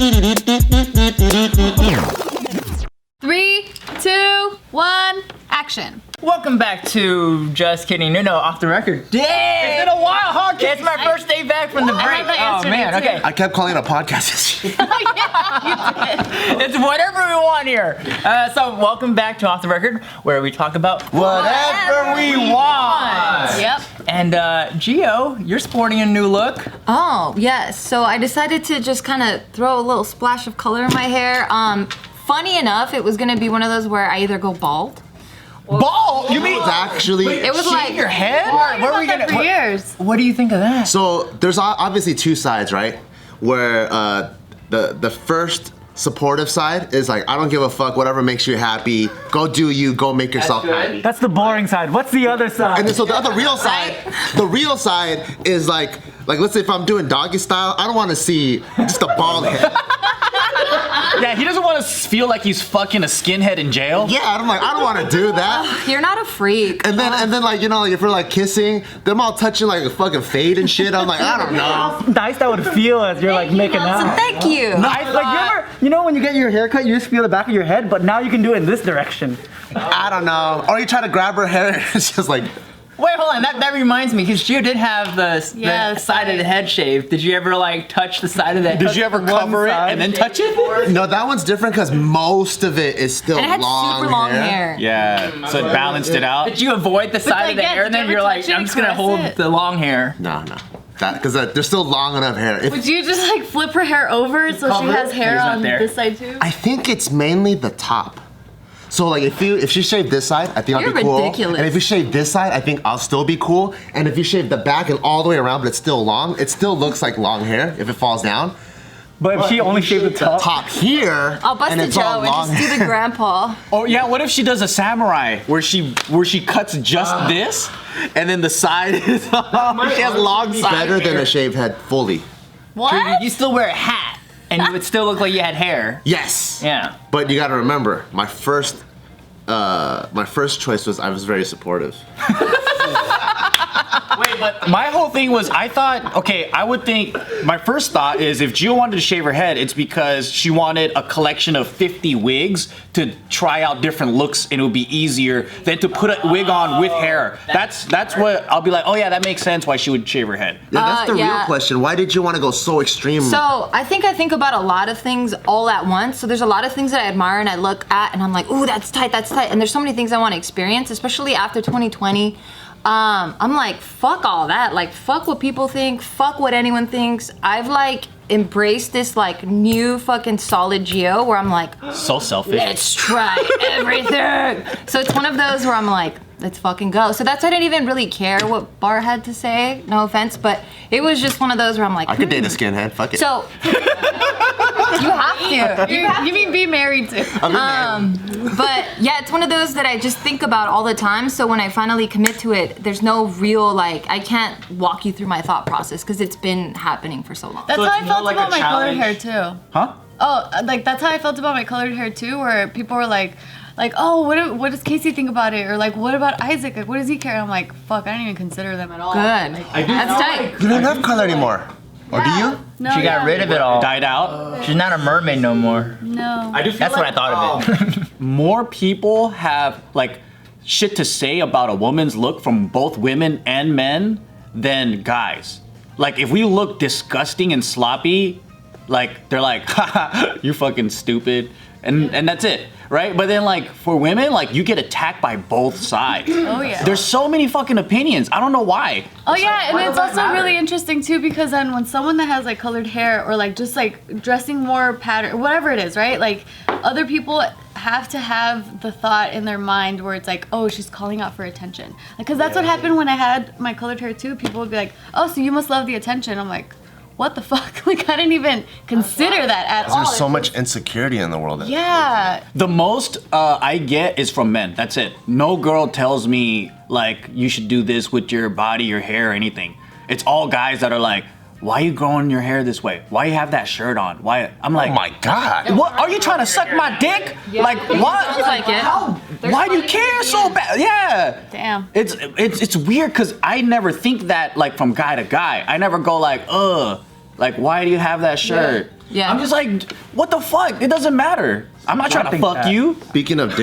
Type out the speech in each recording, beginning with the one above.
3, 2, 1, action. Welcome back to Just Kidding. No, off the record. Damn! It's been a while, huh? It's my first day back from the break. Oh, man, okay. I kept calling it a podcast. It's whatever we want here. So, welcome back to Off the Record, where we talk about whatever we want. Yep. And, Gio, you're sporting a new look. Oh, yes. So I decided to just kind of throw a little splash of color in my hair. Funny enough, it was gonna be one of those where I either go bald. Bald? You mean actually? It was like your head? Where are we gonna? For years. What do you think of that? So there's obviously two sides, right? Where the first supportive side is like, I don't give a fuck, whatever makes you happy, go do you, go make yourself happy. That's the boring side. What's the other side? And then, so the other real side, the real side is like let's say if I'm doing doggy style, I don't want to see just a bald head. Yeah, he doesn't want to feel like he's fucking a skinhead in jail. Yeah, I'm like, I don't want to do that. You're not a freak. And then like, you know, like if we're like kissing, them all touching like a fucking fade and shit. I'm like, I don't know. How nice that would feel as you're like making out. Thank you. You know when you get your haircut, you just feel the back of your head, but now you can do it in this direction. I don't know. Or you try to grab her hair, it's just like. Wait, hold on. That reminds me, because Gio did have the side of the head shaved. Did you ever like touch the side of the head? Did you ever cover it and then touch it? No, that one's different because most of it is still And it had long super long hair. Yeah, so it balanced it out. Did you avoid the side of the hair, and then you're like, I'm just gonna hold the long hair? No. Because they're still long enough hair. Would you just like flip her hair over so she has hair on this side too? I think it's mainly the top. So like if she shaved this side, I think I'll be cool. Ridiculous. And if you shave this side, I think I'll still be cool. And if you shave the back and all the way around, but it's still long, it still looks like long hair if it falls down. But if she only shaved the top here, I'll bust and a it's all Joe and long just do the grandpa. Oh yeah, what if she does a samurai where she cuts just this and then the side is she has long sides. Better than a shaved head fully. What? You still wear a hat, and you would still look like you had hair. Yes. Yeah. But you got to remember, my first choice was I was very supportive. Wait, but my whole thing was I would think, my first thought is if Gio wanted to shave her head, it's because she wanted a collection of 50 wigs to try out different looks and it would be easier than to put a wig on with hair. That's what I'll be like, oh yeah, that makes sense why she would shave her head. Yeah, that's the real question. Why did you want to go so extreme? So I think about a lot of things all at once. So there's a lot of things that I admire and I look at and I'm like, ooh, that's tight. And there's so many things I want to experience, especially after 2020. I'm like, fuck all that. Like, fuck what people think. Fuck what anyone thinks. I've like embraced this like new fucking solid Gio where I'm like, So selfish. let's try everything. So it's one of those where I'm like, let's fucking go. So that's why I didn't even really care what Bart had to say. No offense, but it was just one of those where I'm like, I could date a skinhead. Fuck it. So you have to. You mean be married to? But yeah, it's one of those that I just think about all the time. So when I finally commit to it, there's no real like I can't walk you through my thought process because it's been happening for so long. That's how I felt about my colored hair too. Huh? Oh, like that's how I felt about my colored hair too, where people were like, oh, what does Casey think about it? Or like, what about Isaac? Like, what does he care? And I'm like, fuck, I don't even consider them at all. Good. Like, That's tight. You don't have color anymore. Or do you? No, She got rid of it all. Died out. She's not a mermaid no more. No. I do feel That's what I thought of it. more people have like shit to say about a woman's look from both women and men than guys. Like if we look disgusting and sloppy, like they're like, haha, you're fucking stupid. And that's it, right? But then like for women, like you get attacked by both sides. Oh yeah. There's so many fucking opinions. I don't know why. Oh yeah, and it's also really interesting too because then when someone that has like colored hair or like just like dressing more pattern, whatever it is, right? Like other people have to have the thought in their mind where it's like, oh, she's calling out for attention. Like, cause that's what happened when I had my colored hair too. People would be like, oh, so you must love the attention. I'm like, what the fuck? Like, I didn't even consider that at all. There's so much insecurity in the world. Yeah. The most I get is from men. That's it. No girl tells me like you should do this with your body, your hair, or anything. It's all guys that are like, why are you growing your hair this way? Why you have that shirt on? Why? I'm like, Oh my God. what? Are you trying to suck my dick? Like what? Sounds like it. Why do you care so bad? Yeah. Damn. It's weird because I never think that like from guy to guy. I never go like, Like, why do you have that shirt? Yeah. I'm just like, what the fuck? It doesn't matter. I'm not trying to fuck you. Speaking of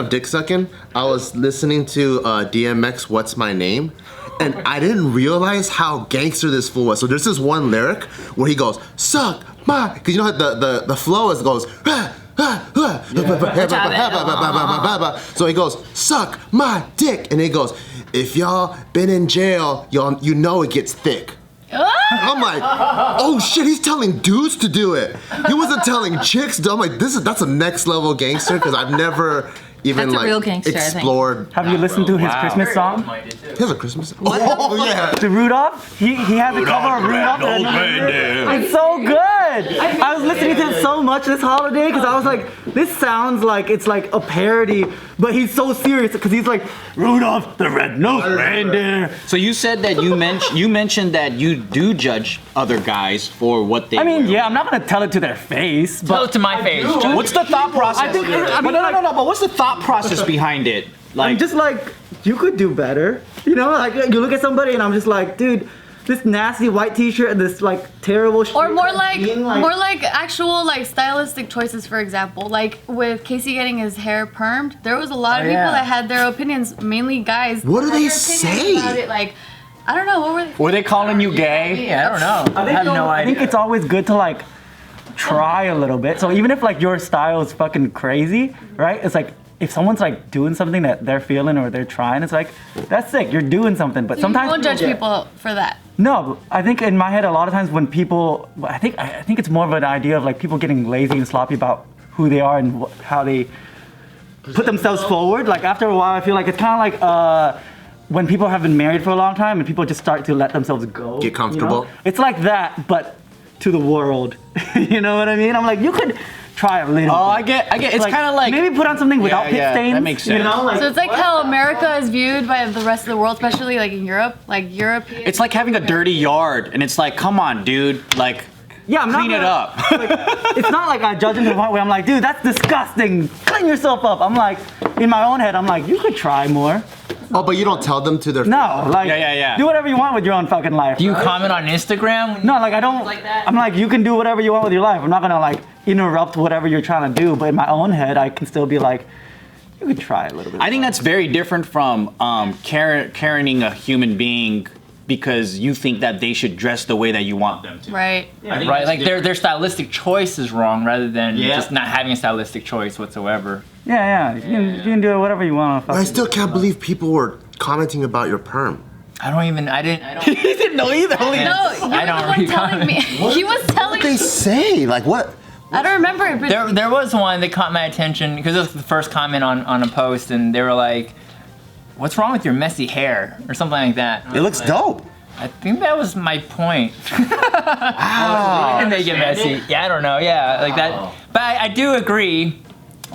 dick sucking, I was listening to DMX "What's My Name," and I didn't realize how gangster this fool was. So there's this one lyric where he goes, "Suck my," because you know the flow is goes. So he goes, "Suck my dick," and he goes, "If y'all been in jail, you know it gets thick." I'm like, oh shit, he's telling dudes to do it. He wasn't telling chicks to. I'm like, that's a next level gangster, because I've never even That's a like real gangster, I think. explored. Have you listened to his Christmas song? He has a Christmas song. Oh yeah. The Rudolph? He had the cover of Rudolph. It's so good. I was listening to it so much this holiday because I was like, this sounds like it's like a parody, but he's so serious because he's like, Rudolph the red-nosed reindeer. So you said that you mentioned that you do judge other guys for what they I mean, wear. yeah, I'm not gonna tell it to their face, Tell but it to my face. What's the thought process? I think- here? I mean, no. But what's the thought process behind it? I'm just like, you could do better. You know, like you look at somebody and I'm just like, dude, this nasty white t-shirt and this like terrible Or more like actual like stylistic choices, for example. Like with Casey getting his hair permed, there was a lot of people that had their opinions, mainly guys. What do had they their say? opinions about it. Like, I don't know, what were they? Were they calling you gay? Yeah, I don't know. I have no I idea. think it's always good to like try a little bit. So even if like your style is fucking crazy, right? It's like if someone's like doing something that they're feeling or they're trying, it's like that's sick. You're doing something, but sometimes You don't judge people for that. No, I think in my head a lot of times when people, I think it's more of an idea of like people getting lazy and sloppy about who they are and how they put themselves forward. Like after a while, I feel like it's kind of like when people have been married for a long time and people just start to let themselves go. Get comfortable. You know? It's like that, but to the world. You know what I mean? I'm like, you could try a little. Oh, bit. I get. It's kind of like maybe put on something without pit stains. that makes sense. You know, like So it's like how America is viewed by the rest of the world, especially like in Europe. Like European. It's like having a dirty yard, and it's like, come on, dude, like. yeah, I'm Clean not it up. It's not like I judge him to the point where I'm like, dude, that's disgusting. Clean yourself up. I'm like, in my own head, I'm like, you could try more. Oh, but you don't tell them to their. No, like, Yeah. do whatever you want with your own fucking life. Do you right? comment on Instagram? No, like I don't. Like that? I'm like, you can do whatever you want with your life. I'm not gonna like interrupt whatever you're trying to do. But in my own head, I can still be like, you could try a little bit. I think that's very different from Karening a human being because you think that they should dress the way that you want them to. Right. Right, like their stylistic choice is wrong rather than Yeah. just not having a stylistic choice whatsoever. Yeah. You can do whatever you want. I still can't believe people were commenting about your perm. I don't. He didn't know either. No, you I were don't the one read telling me. He was telling They me. say like what? I don't remember it, but There was one that caught my attention because it was the first comment on a post, and they were like, "What's wrong with your messy hair?" or something like that. It looks dope. I think that was my point. And they get messy. Yeah, I don't know. Yeah, like that. But I do agree.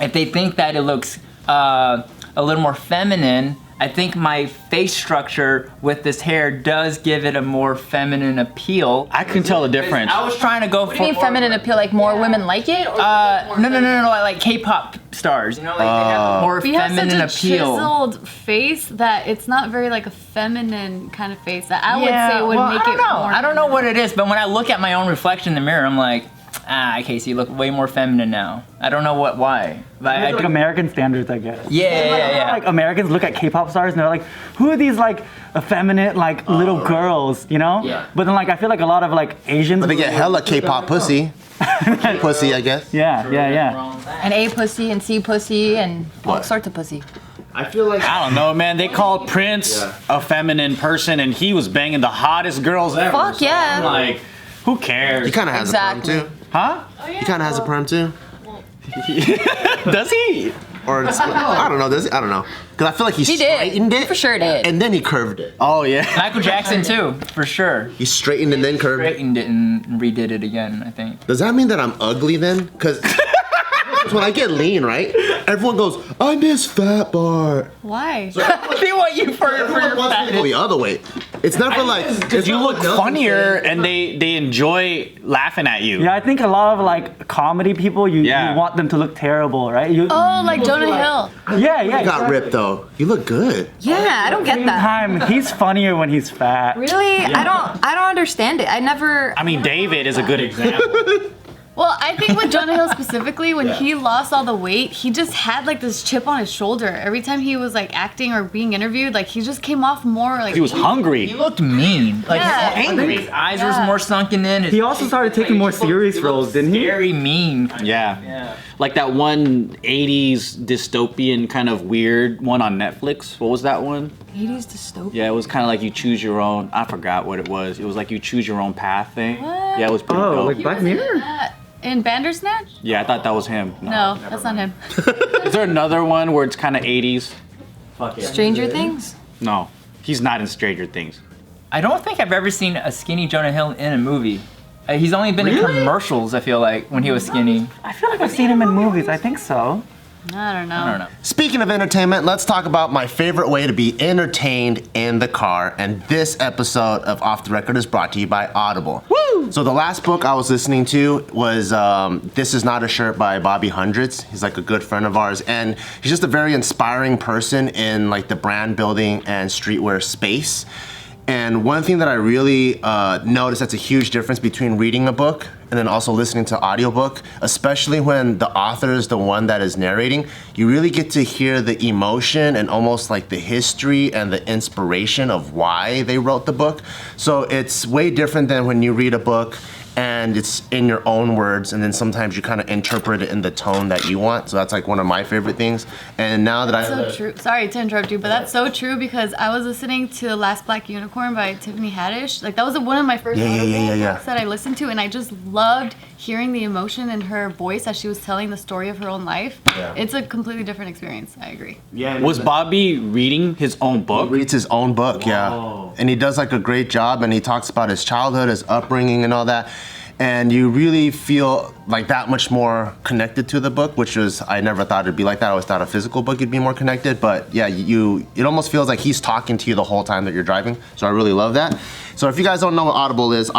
If they think that it looks a little more feminine, I think my face structure with this hair does give it a more feminine appeal. I can tell the difference. I was trying to go for What do you mean feminine appeal? Like more women like it? Or no, like K-pop stars. You know, like they have more you have such feminine a appeal. chiseled face that it's not very like a feminine kind of face that I would say would well, make it more. I don't know what it is, but when I look at my own reflection in the mirror, I'm like, Casey, you look way more feminine now. I don't know why. But I It's like American standards, I guess. yeah. Like Americans look at K-pop stars and they're like, who are these like effeminate like little girls, you know? Yeah. But then like I feel like a lot of like Asians. But they get hella K-pop pussy. Pussy, I guess. Yeah. and A pussy and C pussy and all What? sorts of pussy. I feel like I don't know, man. They called Prince a feminine person, and he was banging the hottest girls ever. Fuck yeah. I'm like, who cares? he kind of has Exactly. a perm too. Huh? He kind of has a perm too. Does he? Or it's, I don't know. Does he? I don't know. Because I feel like he He did. straightened it. For sure did. And then he curved it. Oh yeah. Michael Jackson too, for sure. He straightened and then curved it. Straightened it and redid it again, I think. Does that mean that I'm ugly then? Because when I get lean, right? Everyone goes, I miss Fat Bart. Why? They want you for your Everyone wants me to go the other way. It's never like Because you look funnier and they enjoy laughing at you. Yeah, I think a lot of like comedy people, you want them to look terrible, right? Oh, like Jonah Hill. Yeah, you got exactly. ripped though. You look good. Yeah, I don't get that. Time, he's funnier when he's fat. Really? I don't understand it. I never. I mean, David is a good example. Well, I think with Jonah Hill specifically, when he lost all the weight, he just had like this chip on his shoulder. Every time he was like acting or being interviewed, like he just came off more like He was hungry. He looked mean. Like Yeah. angry. His eyes were more sunken in. He also started taking more serious roles, didn't he? Very mean. Yeah. Like that one 80s dystopian kind of weird one on Netflix. What was that one? 80s dystopian. Yeah, it was kind of like you choose your own. I forgot what it was. It was like you choose your own path thing. What? Yeah, it was pretty Oh, dope. like Black Mirror? In Bandersnatch? Yeah, I thought that was him. No, that's not him. Is there another one where it's kind of 80s? Stranger Things. No, he's not in Stranger Things. I don't think I've ever seen a skinny Jonah Hill in a movie. He's only been in commercials, I feel like, when he was skinny. I feel like I've seen him in movies. I think so. I don't know. I don't know. Speaking of entertainment, let's talk about my favorite way to be entertained in the car. And this episode of Off the Record is brought to you by Audible. Woo! So the last book I was listening to was This Is Not a Shirt by Bobby Hundreds. He's like a good friend of ours. And he's just a very inspiring person in like the brand building and streetwear space. And one thing that I really noticed that's a huge difference between reading a book and then also listening to audiobook, especially when the author is the one that is narrating, you really get to hear the emotion and almost like the history and the inspiration of why they wrote the book. So it's way different than when you read a book and it's in your own words, and then sometimes you kind of interpret it in the tone that you want. So that's like one of my favorite things. And now that So true. Sorry to interrupt you, but that's so true because I was listening to The Last Black Unicorn by Tiffany Haddish. Like that was one of my first audiobooks that I listened to, and I just loved hearing the emotion in her voice as she was telling the story of her own life. Yeah. It's a completely different experience. I agree. Yeah. Was Bobby reading his own book? He reads his own book, yeah. And he does like a great job, and he talks about his childhood, his upbringing, and all that. And you really feel like that much more connected to the book, which was, I never thought it'd be like that. I always thought a physical book you'd be more connected, but yeah, it almost feels like he's talking to you the whole time that you're driving. So I really love that. So if you guys don't know what Audible is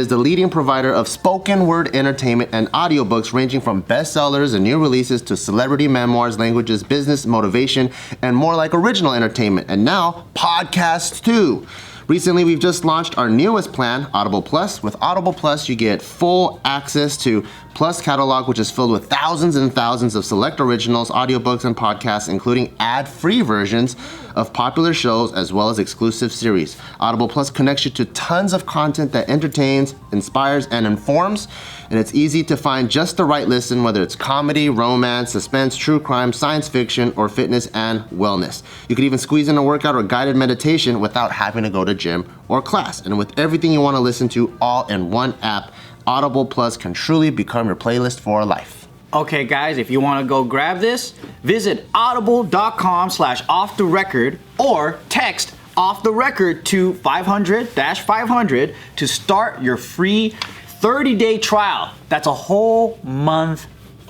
the leading provider of spoken word entertainment and audiobooks ranging from bestsellers and new releases to celebrity memoirs, languages, business, motivation, and more like original entertainment. And now, podcasts too. Recently, we've just launched our newest plan, Audible Plus. With Audible Plus, you get full access to Plus catalog, which is filled with thousands and thousands of select originals, audiobooks, and podcasts, including ad-free versions of popular shows as well as exclusive series. Audible Plus connects you to tons of content that entertains, inspires, and informs. And it's easy to find just the right listen, whether it's comedy, romance, suspense, true crime, science fiction, or fitness and wellness. You could even squeeze in a workout or guided meditation without having to go to gym or class. And with everything you want to listen to all in one app, Audible Plus can truly become your playlist for life. Okay, guys, if you want to go grab this, visit audible.com/offtherecord or text off the record to 500-500 to start your free 30-day trial. That's a whole month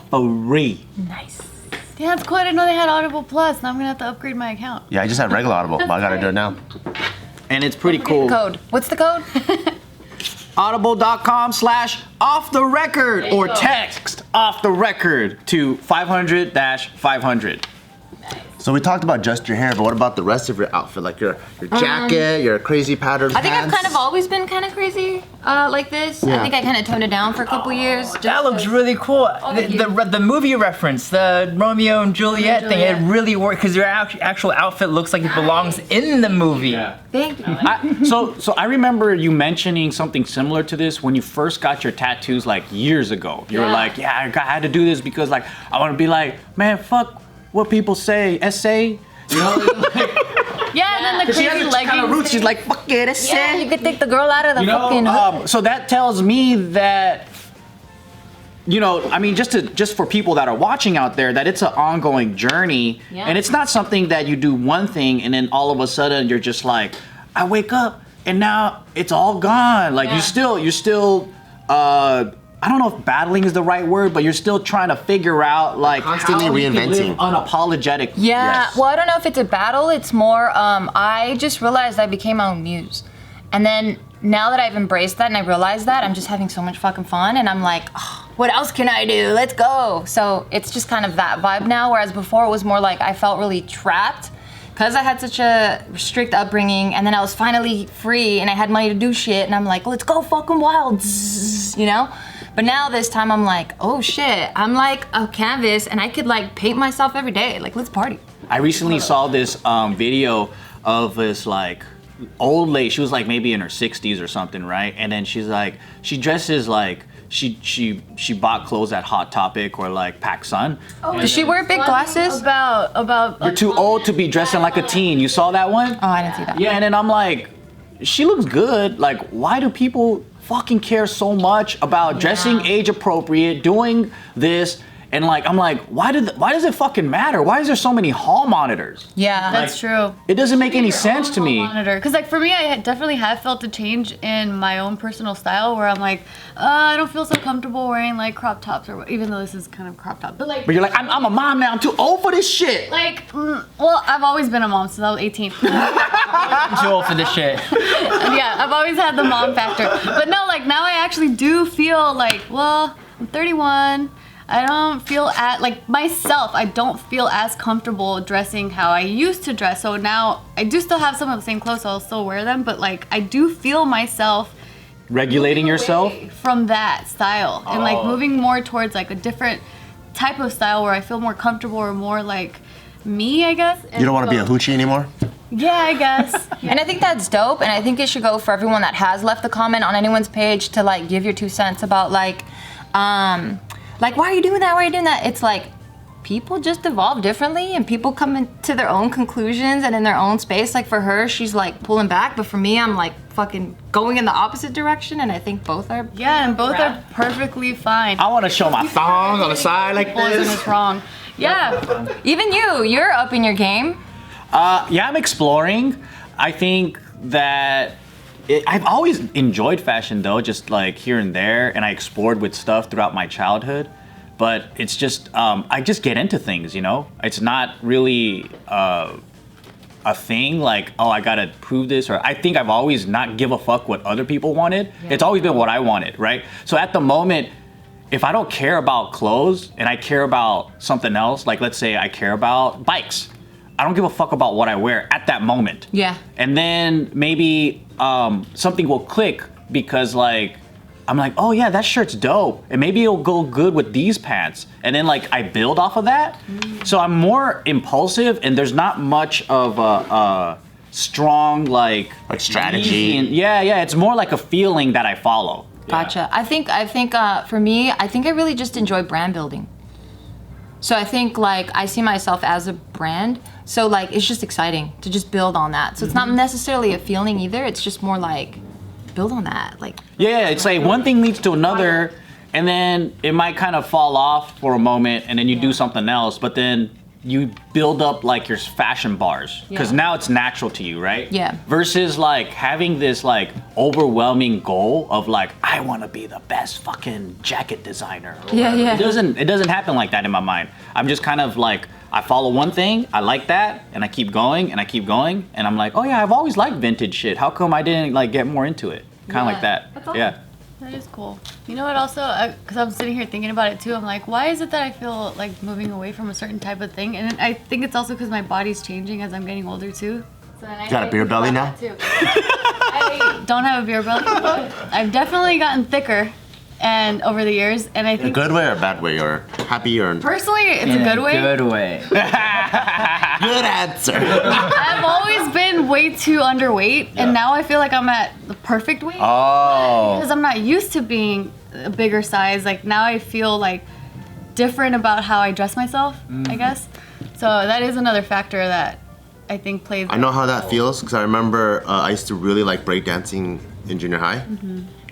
free. Nice. Yeah, that's cool. I didn't know they had Audible Plus. Now I'm gonna have to upgrade my account. Yeah, I just had regular Audible, but I gotta do it now. And it's pretty cool. Code. What's the code? Audible.com/offtherecord or text off the record to 500-500. So we talked about just your hair, but what about the rest of your outfit? Like your jacket, your crazy patterned I think pants? I've kind of always been kind of crazy like this. Yeah. I think I kind of toned it down for a couple years. That looks really cool. The movie reference, the Romeo and Juliet thing, it really worked because your actual outfit looks like it belongs in the movie. Yeah. Thank you. So I remember you mentioning something similar to this when you first got your tattoos like years ago. You were like, yeah, I had to do this because like I want to be like, man, fuck what people say, essay. You know, like, Yeah, and then the crazy leggings. kind of roots. She's like, fuck it, essay. Yeah, you could take the girl out of the fucking hook. So that tells me that, you know, I mean, just for people that are watching out there, that it's an ongoing journey, and it's not something that you do one thing and then all of a sudden you're just like, I wake up and now it's all gone. Like you're still, I don't know if battling is the right word, but you're still trying to figure out like Constantly how you can reinventing. live unapologetic. Yeah, well, I don't know if it's a battle. It's more, I just realized I became my own muse. And then now that I've embraced that and I realize that, I'm just having so much fucking fun. And I'm like, oh, what else can I do? Let's go. So it's just kind of that vibe now. Whereas before it was more like I felt really trapped because I had such a strict upbringing. And then I was finally free and I had money to do shit. And I'm like, let's go fucking wild, you know? But now this time I'm like, oh shit, I'm like a canvas and I could like paint myself every day. Like, let's party. I recently saw this video of this like old lady. She was like maybe in her 60s or something, right? And then she's like, she dresses like she bought clothes at Hot Topic or like PacSun. Does she wear big glasses? About You're too old to be dressing like a teen. You saw that one? Oh, I didn't see that. Yeah, and then I'm like, she looks good. Like, why do people fucking care so much about dressing age appropriate, doing this? And like, I'm like, why does it fucking matter? Why is there so many hall monitors? Yeah. That's true. It doesn't make any sense to me. Monitor, because like for me, I definitely have felt a change in my own personal style, where I'm like, I don't feel so comfortable wearing like crop tops, or even though this is kind of crop top, but like. But you're like, I'm a mom now. I'm too old for this shit. Like, well, I've always been a mom since I was 18. I'm too old for this shit. Yeah, I've always had the mom factor. But no, like now I actually do feel like, well, I'm 31. I don't feel like myself, I don't feel as comfortable dressing how I used to dress. So now I do still have some of the same clothes, so I'll still wear them, but like I do feel myself Regulating yourself? from that style and like moving more towards like a different type of style where I feel more comfortable or more like me, I guess. You don't want to be a hoochie anymore? Yeah, I guess. And I think that's dope, and I think it should go for everyone that has left a comment on anyone's page to like give your 2 cents about like why are you doing that? Why are you doing that? It's like people just evolve differently and people come into their own conclusions and in their own space. Like for her, she's like pulling back, but for me, I'm like fucking going in the opposite direction, and I think both are. Yeah, and both are perfectly fine. I want to show my thong on the side like Wasn't this. as wrong. Yeah. Even you're up in your game. Yeah, I'm exploring. I think that I've always enjoyed fashion though, just like here and there, and I explored with stuff throughout my childhood. But it's just, I just get into things, you know? It's not really a thing like, oh, I gotta prove this, or I think I've always not give a fuck what other people wanted. Yeah. It's always been what I wanted, right? So at the moment, if I don't care about clothes and I care about something else, like let's say I care about bikes, I don't give a fuck about what I wear at that moment. Yeah. And then maybe something will click because like, I'm like, oh yeah, that shirt's dope. And maybe it'll go good with these pants. And then like I build off of that. So I'm more impulsive and there's not much of a strong like strategy. Yeah, it's more like a feeling that I follow. Gotcha. I think for me, I think I really just enjoy brand building. So I think like I see myself as a brand. So like it's just exciting to just build on that. So it's not necessarily a feeling either. It's just more like build on that. Like yeah, it's like one thing leads to another, and then it might kind of fall off for a moment, and then you do something else, but then you build up like your fashion bars because now it's natural to you, right? Yeah. Versus like having this like overwhelming goal of like I want to be the best fucking jacket designer. Yeah. It doesn't happen like that in my mind. I'm just kind of like I follow one thing, I like that, and I keep going and I keep going, and I'm like, oh yeah, I've always liked vintage shit. How come I didn't like get more into it? Kind of like that. That's awesome. Yeah. That is cool. You know what also, because I'm sitting here thinking about it too, I'm like, why is it that I feel like moving away from a certain type of thing? And I think it's also because my body's changing as I'm getting older too. So You got a beer belly now? I don't have a beer belly. I've definitely gotten thicker and over the years, and I In a think good way or a bad way, or happy or personally it's a good way. Good way. good answer? I've always been way too underweight, and now I feel like I'm at the perfect weight. Oh. Because I'm not used to being a bigger size. Like now I feel like different about how I dress myself, I guess. So that is another factor that I think plays. I know how that feels because I remember I used to really like breakdancing in junior high.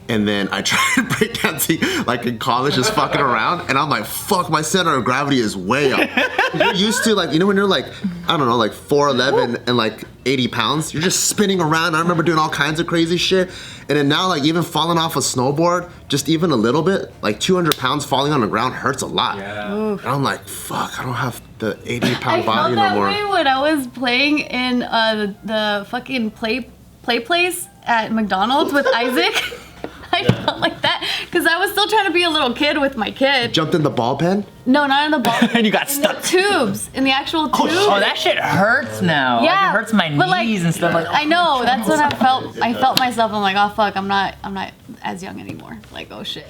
And then I tried breakdancing like in college, just fucking around, and I'm like, fuck, my center of gravity is way up. You're used to like, you know when you're like, I don't know, like 4'11" and like 80 pounds, you're just spinning around. I remember doing all kinds of crazy shit. And then now like even falling off a snowboard, just even a little bit, like 200 pounds falling on the ground hurts a lot. Yeah. And I'm like, fuck, I don't have the 80-pound I felt body that no more. way when I was playing in the fucking play play place at McDonald's with Isaac. I felt like that because I was still trying to be a little kid with my kid. Jumped in the ball pen? No, not in the ball. And you got in the stuck. tubes, in the actual tubes. Oh, that shit hurts now. Yeah, Like, it hurts my but, like, knees and stuff. Like, I know. That's what I felt. I felt myself. I'm like, oh fuck, I'm not as young anymore. Like, oh shit.